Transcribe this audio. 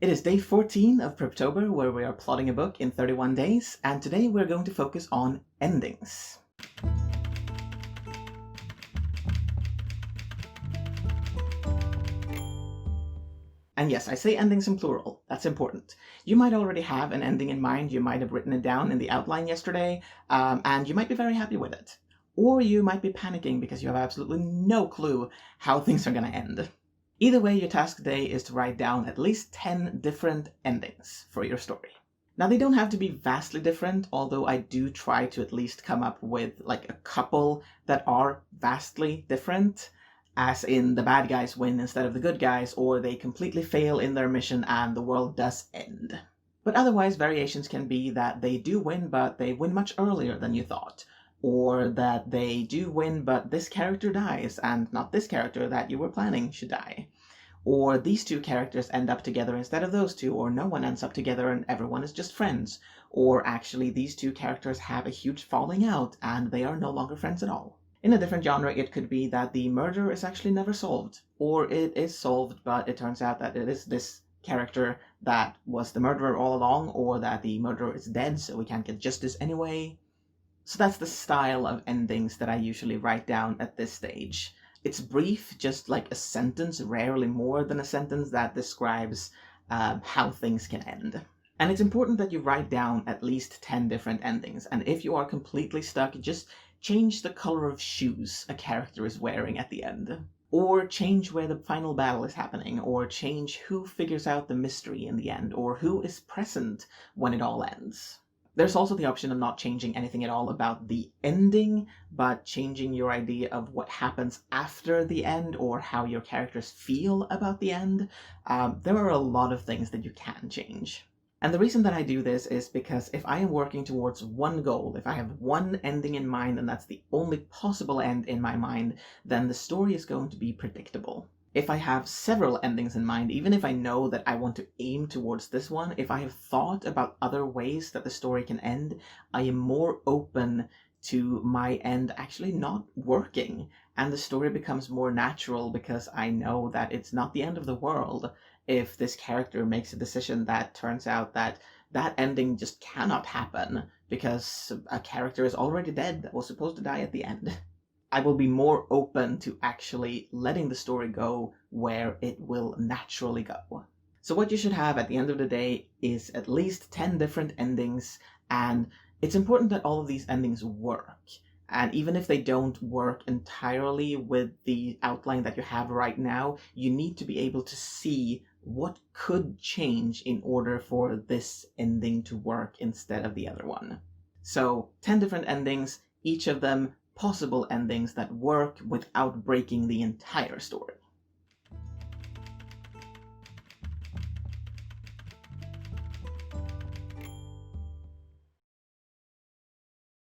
It is day 14 of Preptober, where we are plotting a book in 31 days, and today we're going to focus on endings. And yes, I say endings in plural. That's important. You might already have an ending in mind, you might have written it down in the outline yesterday, and you might be very happy with it. Or you might be panicking because you have absolutely no clue how things are going to end. Either way, your task today is to write down at least 10 different endings for your story. Now, they don't have to be vastly different, although I do try to at least come up with like a couple that are vastly different, as in the bad guys win instead of the good guys, or they completely fail in their mission and the world does end. But otherwise, variations can be that they do win, but they win much earlier than you thought. Or that they do win, but this character dies, and not this character that you were planning should die. Or these two characters end up together instead of those two, or no one ends up together and everyone is just friends. Or actually these two characters have a huge falling out, and they are no longer friends at all. In a different genre, it could be that the murder is actually never solved. Or it is solved, but it turns out that it is this character that was the murderer all along, or that the murderer is dead, so we can't get justice anyway. So that's the style of endings that I usually write down at this stage. It's brief, just like a sentence, rarely more than a sentence that describes how things can end. And it's important that you write down at least 10 different endings, and if you are completely stuck, just change the color of shoes a character is wearing at the end. Or change where the final battle is happening, or change who figures out the mystery in the end, or who is present when it all ends. There's also the option of not changing anything at all about the ending, but changing your idea of what happens after the end, or how your characters feel about the end. There are a lot of things that you can change. And the reason that I do this is because if I am working towards one goal, if I have one ending in mind and that's the only possible end in my mind, then the story is going to be predictable. If I have several endings in mind, even if I know that I want to aim towards this one, if I have thought about other ways that the story can end, I am more open to my end actually not working, and the story becomes more natural because I know that it's not the end of the world if this character makes a decision that turns out that that ending just cannot happen because a character is already dead that was supposed to die at the end. I will be more open to actually letting the story go where it will naturally go. So what you should have at the end of the day is at least 10 different endings, and it's important that all of these endings work. And even if they don't work entirely with the outline that you have right now, you need to be able to see what could change in order for this ending to work instead of the other one. So 10 different endings, each of them possible endings that work without breaking the entire story.